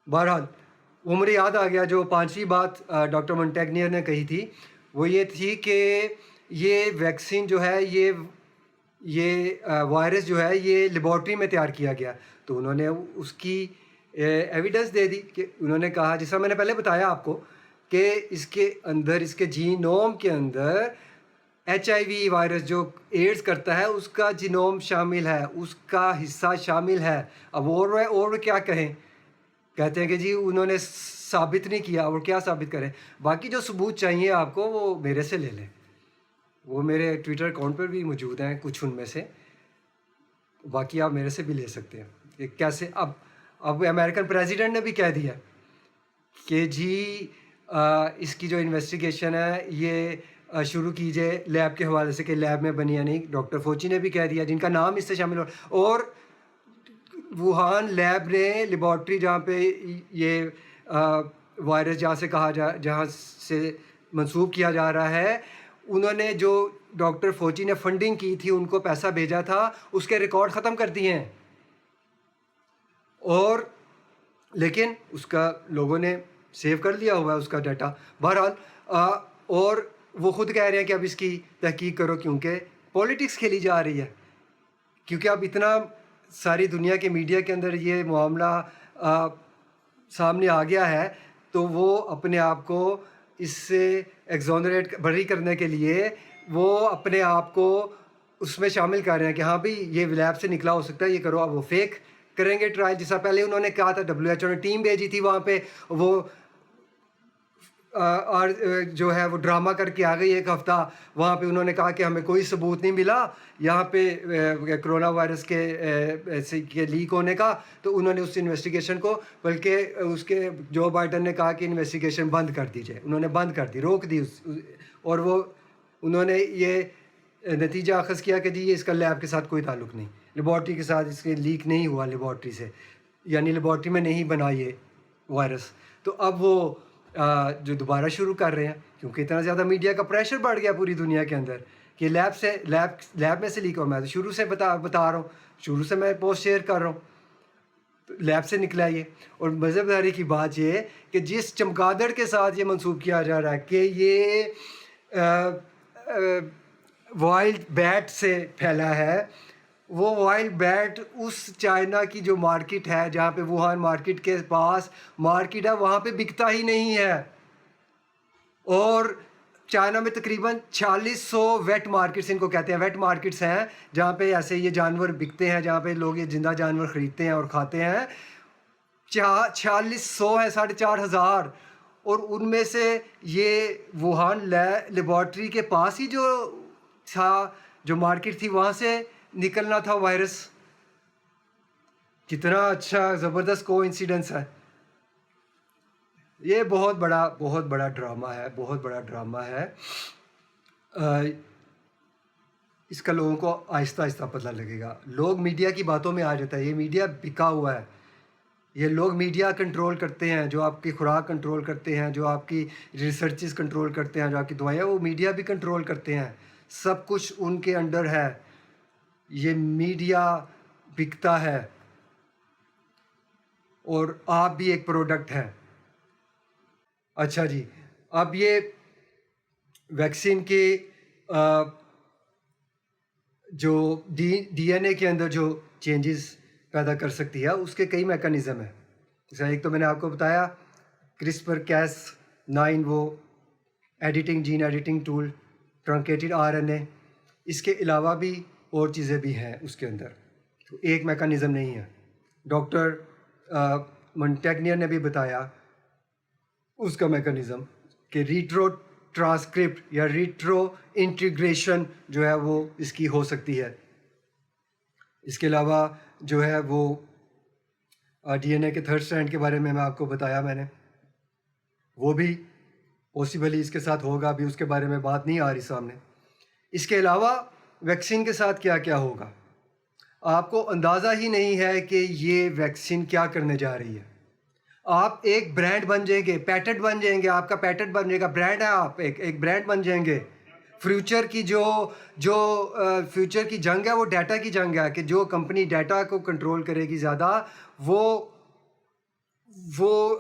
بہرحال وہ مجھے یاد آ گیا جو پانچویں بات ڈاکٹر مونٹیگنیئر نے کہی تھی، وہ یہ تھی کہ یہ ویکسین جو ہے یہ وائرس جو ہے یہ لیبارٹری میں تیار کیا گیا. تو انہوں نے اس کی ایویڈنس دے دی کہ انہوں نے کہا، جس طرح میں نے پہلے بتایا آپ کو، کہ اس کے اندر، اس کے جینوم کے اندر HIV وائرس جو ایڈز کرتا ہے اس کا جینوم شامل ہے، اس کا حصہ شامل ہے. اب اور کیا کہیں، کہتے ہیں کہ جی انہوں نے ثابت نہیں کیا، اور کیا ثابت کریں. باقی جو ثبوت چاہیے آپ کو وہ میرے سے لے لیں، وہ میرے ٹویٹر اکاؤنٹ پر بھی موجود ہیں کچھ ان میں سے، باقی آپ میرے سے بھی لے سکتے ہیں. کہ کیسے اب امریکن پریزیڈنٹ نے بھی کہہ دیا کہ جی اس کی جو انویسٹیگیشن ہے یہ شروع کیجئے لیب کے حوالے سے، کہ لیب میں بنی ہے نہیں. ڈاکٹر فوچی نے بھی کہہ دیا، جن کا نام اس سے شامل ہو. اور ووہان لیب نے لیبارٹری جہاں پہ یہ وائرس جہاں سے منسوب کیا جا رہا ہے، انہوں نے جو ڈاکٹر فوچی نے فنڈنگ کی تھی، ان کو پیسہ بھیجا تھا، اس کے ریکارڈ ختم کر دیے ہیں. اور لیکن اس کا لوگوں نے سیو کر لیا ہوا ہے اس کا ڈیٹا. بہرحال اور وہ خود کہہ رہے ہیں کہ اب اس کی تحقیق کرو، کیونکہ پولیٹکس کھیلی جا رہی ہے. کیونکہ اب اتنا ساری دنیا کے میڈیا کے اندر یہ معاملہ سامنے آ گیا ہے، تو وہ اپنے آپ کو اس سے ایگزونریٹ بری کرنے کے لیے وہ اپنے آپ کو اس میں شامل کر رہے ہیں کہ ہاں بھئی یہ لیب سے نکلا ہو سکتا ہے، یہ کرو. اب وہ فیک کریں گے ٹرائل، جیسا پہلے انہوں نے کہا تھا. WHO نے ٹیم بھیجی تھی وہاں پہ، وہ جو ہے وہ ڈرامہ کر کے آ گئی ایک ہفتہ. وہاں پہ انہوں نے کہا کہ ہمیں کوئی ثبوت نہیں ملا یہاں پہ کرونا وائرس کے لیک ہونے کا. تو انہوں نے اس انویسٹیگیشن کو، بلکہ اس کے جو بائیڈن نے کہا کہ انویسٹیگیشن بند کر دی جائے، انہوں نے بند کر دی، روک دی. اور انہوں نے یہ نتیجہ اخذ کیا کہ جی یہ اس کا لیب کے ساتھ کوئی تعلق نہیں، لیبارٹری کے ساتھ اس کے لیک نہیں ہوا لیبارٹری سے، یعنی لیبارٹری میں نہیں بنا یہ وائرس. تو اب وہ جو دوبارہ شروع کر رہے ہیں، کیونکہ اتنا زیادہ میڈیا کا پریشر بڑھ گیا پوری دنیا کے اندر کہ لیب میں سے لیک ہوا. میں تو شروع سے بتا رہا ہوں، شروع سے میں پوسٹ شیئر کر رہا ہوں، لیب سے نکلا یہ. اور مزے داری کی بات یہ کہ جس چمگادڑ کے ساتھ یہ منسوب کیا جا رہا ہے کہ یہ وائلڈ بیٹ سے پھیلا ہے، وہ وائلڈ بیٹ اس چائنا کی جو مارکیٹ ہے، جہاں پہ ووہان مارکیٹ کے پاس مارکیٹ ہے، وہاں پہ بکتا ہی نہیں ہے. اور چائنا میں تقریباً 4600 ویٹ مارکیٹس، ان کو کہتے ہیں ویٹ مارکیٹس ہیں، جہاں پہ ایسے یہ جانور بکتے ہیں، جہاں پہ لوگ یہ زندہ جانور خریدتے ہیں اور کھاتے ہیں. 4600 ہے، 4500. اور ان میں سے یہ ووہان لیبارٹری کے پاس ہی جو تھا، جو مارکیٹ تھی، وہاں سے نکلنا تھا وائرس. کتنا اچھا زبردست کو انسیڈنس ہے. یہ بہت بڑا ڈرامہ ہے، بہت بڑا ڈرامہ ہے. اس کا لوگوں کو آہستہ آہستہ پتہ لگے گا. لوگ میڈیا کی باتوں میں آ جاتا ہے، یہ میڈیا بکا ہوا ہے. یہ لوگ میڈیا کنٹرول کرتے ہیں، جو آپ کی خوراک کنٹرول کرتے ہیں، جو آپ کی ریسرچز کنٹرول کرتے ہیں، جو آپ کی دوائیں، وہ میڈیا بھی کنٹرول کرتے ہیں. سب کچھ ان کے انڈر ہے. یہ میڈیا بکتا ہے، اور آپ بھی ایک پروڈکٹ ہیں. اچھا جی، اب یہ ویکسین کے جو ڈی این اے کے اندر جو چینجز پیدا کر سکتی ہے، اس کے کئی میکانزم ہیں. جیسا ایک تو میں نے آپ کو بتایا CRISPR-Cas9، وہ editing, gene editing tool, truncated RNA. اس کے علاوہ بھی اور چیزیں بھی ہیں اس کے اندر، تو ایک میکانزم نہیں ہے. ڈاکٹر مونٹیگنیئر نے بھی بتایا اس کا میکانزم، کہ ریٹرو ٹرانسکرپٹ یا ریٹرو انٹیگریشن جو ہے وہ اس کی ہو سکتی ہے. اس کے علاوہ جو ہے وہ DNA کے تھرڈ اسٹرینڈ کے بارے میں آپ کو بتایا میں نے، وہ بھی پاسبلی اس کے ساتھ ہوگا. ابھی اس کے بارے میں بات نہیں آ رہی سامنے. اس کے علاوہ ویکسین کے ساتھ کیا کیا ہوگا، آپ کو اندازہ ہی نہیں ہے کہ یہ ویکسین کیا کرنے جا رہی ہے. آپ ایک برانڈ بن جائیں گے، پیٹنٹ بن جائیں گے، آپ کا پیٹنٹ بن جائے گا، برانڈ ہے، آپ ایک برانڈ بن جائیں گے. فیوچر کی جو فیوچر کی جنگ ہے وہ ڈیٹا کی جنگ ہے، کہ جو کمپنی ڈیٹا کو کنٹرول کرے گی زیادہ، وہ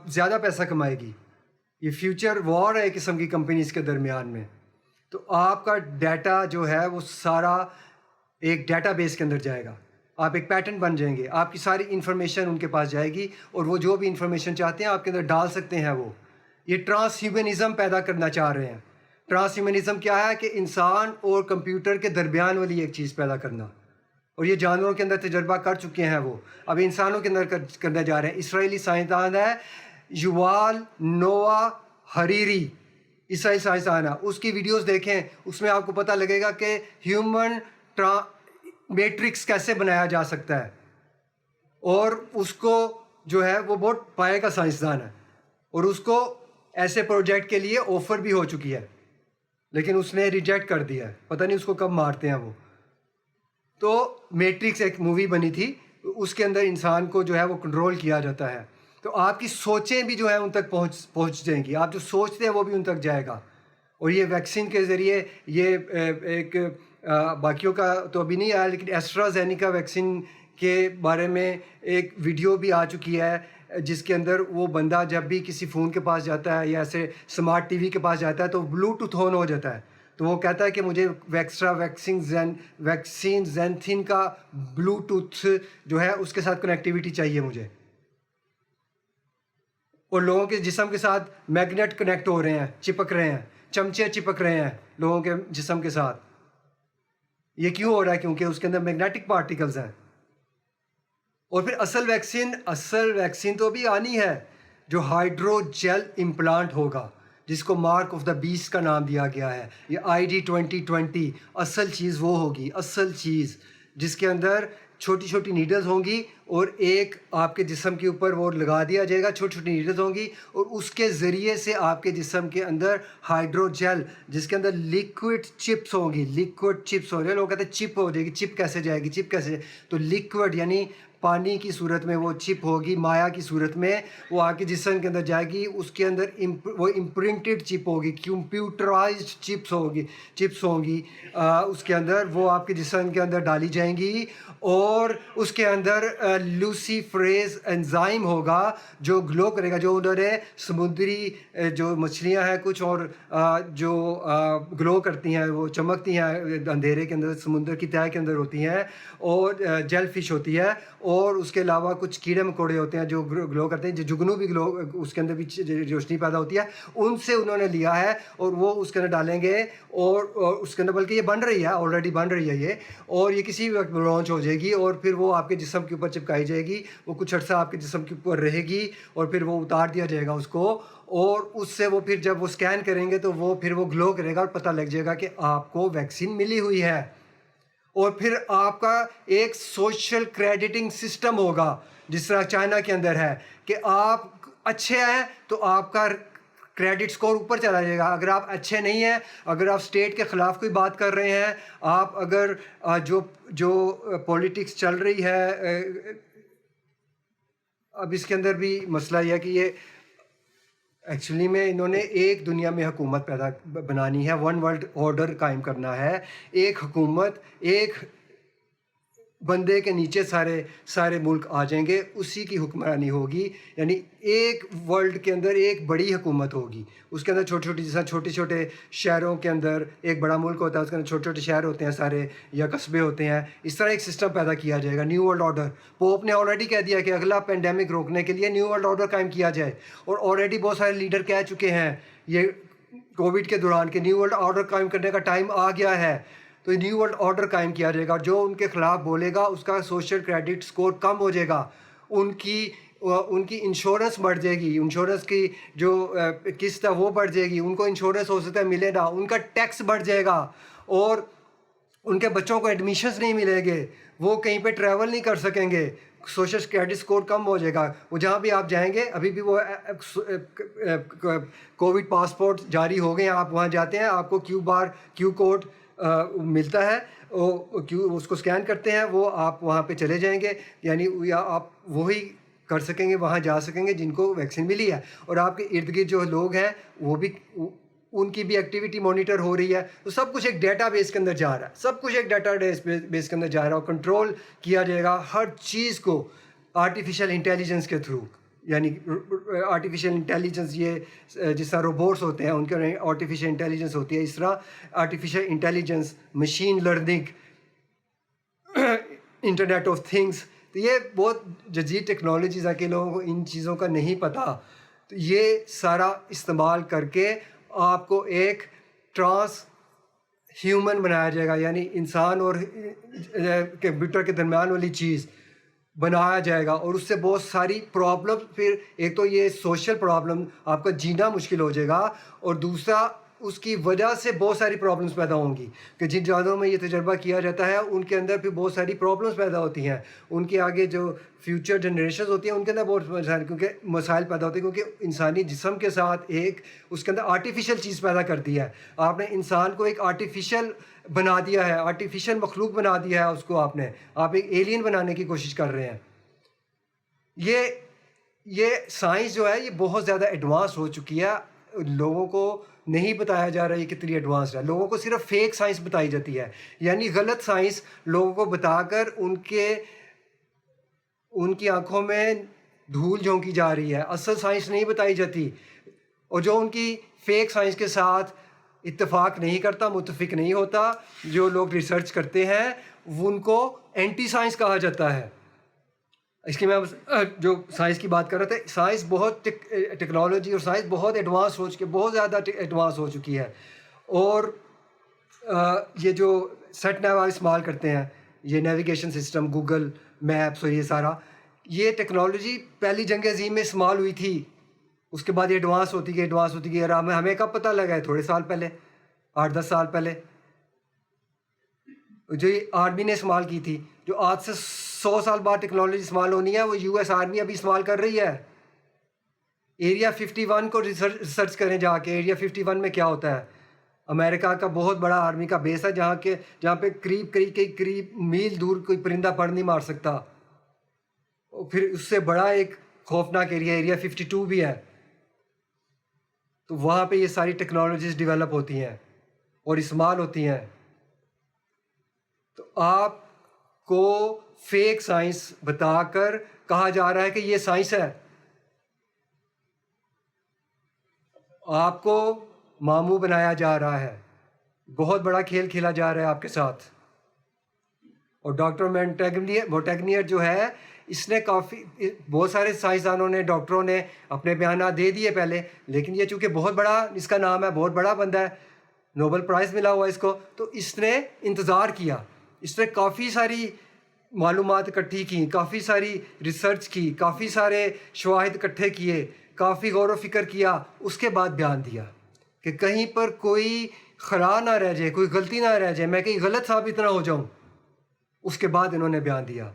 زیادہ پیسہ کمائے گی. یہ فیوچر وار ہے قسم کی کمپنیز کے درمیان میں. تو آپ کا ڈیٹا جو ہے وہ سارا ایک ڈیٹا بیس کے اندر جائے گا. آپ ایک پیٹرن بن جائیں گے, آپ کی ساری انفارمیشن ان کے پاس جائے گی, اور وہ جو بھی انفارمیشن چاہتے ہیں آپ کے اندر ڈال سکتے ہیں. وہ یہ ٹرانس ہیومنزم پیدا کرنا چاہ رہے ہیں. ٹرانس ہیومنزم کیا ہے کہ انسان اور کمپیوٹر کے درمیان والی ایک چیز پیدا کرنا, اور یہ جانوروں کے اندر تجربہ کر چکے ہیں, وہ اب انسانوں کے اندر کرنے جا رہے ہیں. اسرائیلی سائنسدان ہے یووال نوآ ہریری, اسرائیلی سائنسدان ہے, اس کی ویڈیوز دیکھیں, اس میں آپ کو پتہ لگے گا کہ ہیومن میٹرکس کیسے بنایا جا سکتا ہے. اور اس کو جو ہے وہ بہت پائے کا سائنسدان ہے, اور اس کو ایسے پروجیکٹ کے لیے آفر بھی ہو چکی ہے, لیکن اس نے ریجیکٹ کر دیا ہے. پتہ نہیں اس کو کب مارتے ہیں وہ. تو میٹرکس ایک مووی بنی تھی, اس کے اندر انسان کو جو ہے وہ کنٹرول کیا جاتا ہے. تو آپ کی سوچیں بھی جو ہیں ان تک پہنچ جائیں گی, آپ جو سوچتے ہیں وہ بھی ان تک جائے گا. اور یہ ویکسین کے ذریعے یہ ایک باقیوں کا تو ابھی نہیں آیا, لیکن ایسٹرازینیکا ویکسین کے بارے میں ایک ویڈیو بھی آ چکی ہے, جس کے اندر وہ بندہ جب بھی کسی فون کے پاس جاتا ہے یا ایسے اسمارٹ ٹی وی کے پاس جاتا ہے تو بلوٹوتھ آن ہو جاتا ہے. تو وہ کہتا ہے کہ مجھے ویکسین زینتھین کا بلوٹوتھ جو ہے اس کے ساتھ کنیکٹیویٹی چاہیے مجھے. اور لوگوں کے جسم کے ساتھ میگنیٹ کنیکٹ ہو رہے ہیں, چپک رہے ہیں, چمچے چپک رہے ہیں لوگوں کے جسم کے ساتھ. یہ کیوں ہو رہا ہے؟ کیونکہ اس کے اندر میگنیٹک پارٹیکلز ہیں. اور پھر اصل ویکسین تو ابھی آنی ہے, جو ہائیڈرو جیل امپلانٹ ہوگا, جس کو مارک آف دا بیسٹ کا نام دیا گیا ہے. یہ ID 2020 اصل چیز وہ ہوگی, اصل چیز جس کے اندر چھوٹی چھوٹی نیڈلز ہوں گی, اور ایک آپ کے جسم کے اوپر وہ لگا دیا جائے گا, چھوٹی چھوٹی نیڈلز ہوں گی, اور اس کے ذریعے سے آپ کے جسم کے اندر ہائیڈرو جیل, جس کے اندر لیکوڈ چپس ہوں گی, لیکوڈ چپس ہو رہے ہیں. لوگ کہتے ہیں چپ ہو جائے گی, چپ کیسے جائے گی, چپ کیسے؟ تو لیکوڈ یعنی پانی کی صورت میں وہ چپ ہوگی, مایا کی صورت میں وہ آپ کے جسم کے اندر جائے گی. اس کے اندر وہ امپرنٹڈ چپ ہوگی, کمپیوٹرائزڈ چپس ہوں گی اس کے اندر, وہ آپ کے جسم کے اندر ڈالی جائیں گی. اور اس کے اندر لوسیفریز انزائم ہوگا جو گلو کرے گا, جو انہوں نے سمندری جو مچھلیاں ہیں کچھ اور جو گلو کرتی ہیں, وہ چمکتی ہیں اندھیرے کے اندر, سمندر کی تہہ کے اندر ہوتی ہیں, اور جیل فش ہوتی ہے, اور اس کے علاوہ کچھ کیڑے مکوڑے ہوتے ہیں جو گلو کرتے ہیں, جو جگنو بھی گلو, اس کے اندر بھی روشنی پیدا ہوتی ہے. ان سے انہوں نے لیا ہے اور وہ اس کے اندر ڈالیں گے, اور اس کے اندر بلکہ یہ بن رہی ہے, آلریڈی بن رہی ہے یہ, اور یہ کسی وقت لانچ ہو جائے گی, اور پھر وہ آپ کے جسم کے اوپر چپکائی جائے گی. وہ کچھ عرصہ آپ کے جسم کے اوپر رہے گی, اور پھر وہ اتار دیا جائے گا اس کو, اور اس سے وہ پھر جب وہ اسکین کریں گے تو وہ پھر وہ گلو کرے گا, اور پتہ لگ جائے گا کہ آپ کو ویکسین ملی ہوئی ہے. اور پھر آپ کا ایک سوشل کریڈٹنگ سسٹم ہوگا, جس طرح چائنا کے اندر ہے, کہ آپ اچھے ہیں تو آپ کا کریڈٹ سکور اوپر چلا جائے گا. اگر آپ اچھے نہیں ہیں, اگر آپ اسٹیٹ کے خلاف کوئی بات کر رہے ہیں, آپ اگر جو پولیٹکس چل رہی ہے, اب اس کے اندر بھی مسئلہ یہ ہے کہ یہ ایکچولی میں انہوں نے ایک دنیا میں حکومت بنانی ہے, ون ورلڈ آرڈر قائم کرنا ہے. ایک حکومت, ایک بندے کے نیچے سارے ملک آ جائیں گے, اسی کی حکمرانی ہوگی. یعنی ایک ورلڈ کے اندر ایک بڑی حکومت ہوگی, اس کے اندر چھوٹے چھوٹے شہروں کے اندر ایک بڑا ملک ہوتا ہے, اس کے اندر چھوٹے چھوٹے شہر ہوتے ہیں سارے, یا قصبے ہوتے ہیں. اس طرح ایک سسٹم پیدا کیا جائے گا, نیو ورلڈ آرڈر. پوپ نے آلریڈی کہہ دیا کہ اگلا پینڈیمک روکنے کے لیے نیو ورلڈ آرڈر قائم کیا جائے, اور آلریڈی بہت سارے لیڈر کہہ چکے ہیں یہ کووڈ کے دوران کہ نیو ورلڈ آرڈر قائم کرنے کا ٹائم آ گیا ہے. تو نیو ورلڈ آرڈر قائم کیا جائے گا, جو ان کے خلاف بولے گا اس کا سوشل کریڈٹ سکور کم ہو جائے گا, ان کی انشورنس بڑھ جائے گی, انشورنس کی جو قسط ہے وہ بڑھ جائے گی, ان کو انشورنس ہو سکتا ہے ملے گا, ان کا ٹیکس بڑھ جائے گا, اور ان کے بچوں کو ایڈمیشنز نہیں ملیں گے, وہ کہیں پہ ٹریول نہیں کر سکیں گے, سوشل کریڈٹ سکور کم ہو جائے گا. وہ جہاں بھی آپ جائیں گے, ابھی بھی وہ کووڈ پاسپورٹ جاری ہو گئے ہیں, آپ وہاں جاتے ہیں آپ کو کیو کوڈ ملتا ہے, اس کو اسکین کرتے ہیں, وہ آپ وہاں پہ چلے جائیں گے. یعنی یا آپ وہی کر سکیں گے, وہاں جا سکیں گے جن کو ویکسین ملی ہے, اور آپ کے ارد گرد جو لوگ ہیں وہ بھی, ان کی بھی ایکٹیویٹی مانیٹر ہو رہی ہے. تو سب کچھ ایک ڈیٹا بیس کے اندر جا رہا ہے, سب کچھ ایک ڈیٹا بیس کے اندر جا رہا ہے, اور کنٹرول کیا جائے گا ہر چیز کو آرٹیفیشیل انٹیلیجنس کے تھرو. یعنی آرٹیفیشیل انٹیلیجنس، یہ جس طرح روبوٹس ہوتے ہیں ان کے آرٹیفیشیل انٹیلیجنس ہوتی ہے، اس طرح artificial intelligence, machine learning, internet of things, تو یہ بہت جدید ٹیکنالوجیز ہیں کہ لوگوں کو ان چیزوں کا نہیں پتہ. تو یہ سارا استعمال کر کے آپ کو ایک ٹرانس ہیومن بنایا جائے گا، یعنی انسان اور کمپیوٹر کے درمیان والی چیز بنایا جائے گا. اور اس سے بہت ساری پرابلم، پھر ایک تو یہ سوشل پرابلم، آپ کا جینا مشکل ہو جائے گا، اور دوسرا اس کی وجہ سے بہت ساری پرابلمس پیدا ہوں گی کہ جن جانوروں میں یہ تجربہ کیا جاتا ہے ان کے اندر پھر بہت ساری پرابلمس پیدا ہوتی ہیں. ان کے آگے جو فیوچر جنریشنز ہوتی ہیں ان کے اندر بہت مسائل، کیونکہ مسائل پیدا ہوتے ہیں، کیونکہ انسانی جسم کے ساتھ ایک اس کے اندر آرٹیفیشل چیز پیدا کر دی ہے. آپ نے انسان کو ایک آرٹیفیشل بنا دیا ہے، آرٹیفیشل مخلوق بنا دیا ہے اس کو، آپ ایک ایلین بنانے کی کوشش کر رہے ہیں. یہ سائنس جو ہے یہ بہت زیادہ ایڈوانس ہو چکی ہے، لوگوں کو نہیں بتایا جا رہا ہے یہ کتنی ایڈوانس ہے. لوگوں کو صرف فیک سائنس بتائی جاتی ہے، یعنی غلط سائنس لوگوں کو بتا کر ان کی آنکھوں میں دھول جھونکی جا رہی ہے، اصل سائنس نہیں بتائی جاتی. اور جو ان کی فیک سائنس کے ساتھ اتفاق نہیں کرتا، متفق نہیں ہوتا، جو لوگ ریسرچ کرتے ہیں ان کو اینٹی سائنس کہا جاتا ہے. اس کی میں جو سائنس کی بات کر رہا تھا، سائنس بہت ٹیکنالوجی اور سائنس بہت ایڈوانس ہو چکی ہے، بہت زیادہ ایڈوانس ہو چکی ہے. اور یہ جو سیٹ نیو آپ استعمال کرتے ہیں، یہ نیویگیشن سسٹم، گوگل میپس اور یہ سارا، یہ ٹیکنالوجی پہلی جنگ عظیم میں استعمال ہوئی تھی. اس کے بعد یہ ایڈوانس ہوتی گئی. اور ہمیں کب پتہ لگا ہے؟ تھوڑے سال پہلے، 8-10 سال پہلے، جو یہ آرمی نے استعمال کی تھی. جو آج سے 100 سال بعد ٹیکنالوجی استعمال ہونی ہے وہ یو ایس آرمی ابھی استعمال کر رہی ہے. ایریا 51 کو ریسرچ کریں جا کے. ایریا 51 میں کیا ہوتا ہے؟ امریکہ کا بہت بڑا آرمی کا بیس ہے جہاں پہ قریب میل دور کوئی پرندہ پڑ نہیں مار سکتا. پھر اس سے بڑا ایک خوفناک ایریا 52 بھی ہے. تو وہاں پہ یہ ساری ٹیکنالوجیز ڈیولپ ہوتی ہیں اور استعمال ہوتی ہیں. تو آپ کو فیک سائنس بتا کر کہا جا رہا ہے کہ یہ سائنس ہے. آپ کو ماموں بنایا جا رہا ہے، بہت بڑا کھیل کھیلا جا رہا ہے آپ کے ساتھ. اور ڈاکٹر مونٹیگنیئر جو ہے، اس نے بہت سارے سائنسدانوں نے، ڈاکٹروں نے اپنے بیانات دے دیے پہلے، لیکن یہ چونکہ بہت بڑا اس کا نام ہے، بہت بڑا بندہ ہے، نوبل پرائز ملا ہوا اس کو، تو اس نے انتظار کیا. اس نے کافی ساری معلومات اکٹھی کی، کافی ساری ریسرچ کی، کافی سارے شواہد اکٹھے کیے، کافی غور و فکر کیا، اس کے بعد بیان دیا کہ کہیں پر کوئی خلا نہ رہ جائے، کوئی غلطی نہ رہ جائے، میں کہیں غلط ثابت نہ ہو جاؤں. اس کے بعد انہوں نے بیان دیا.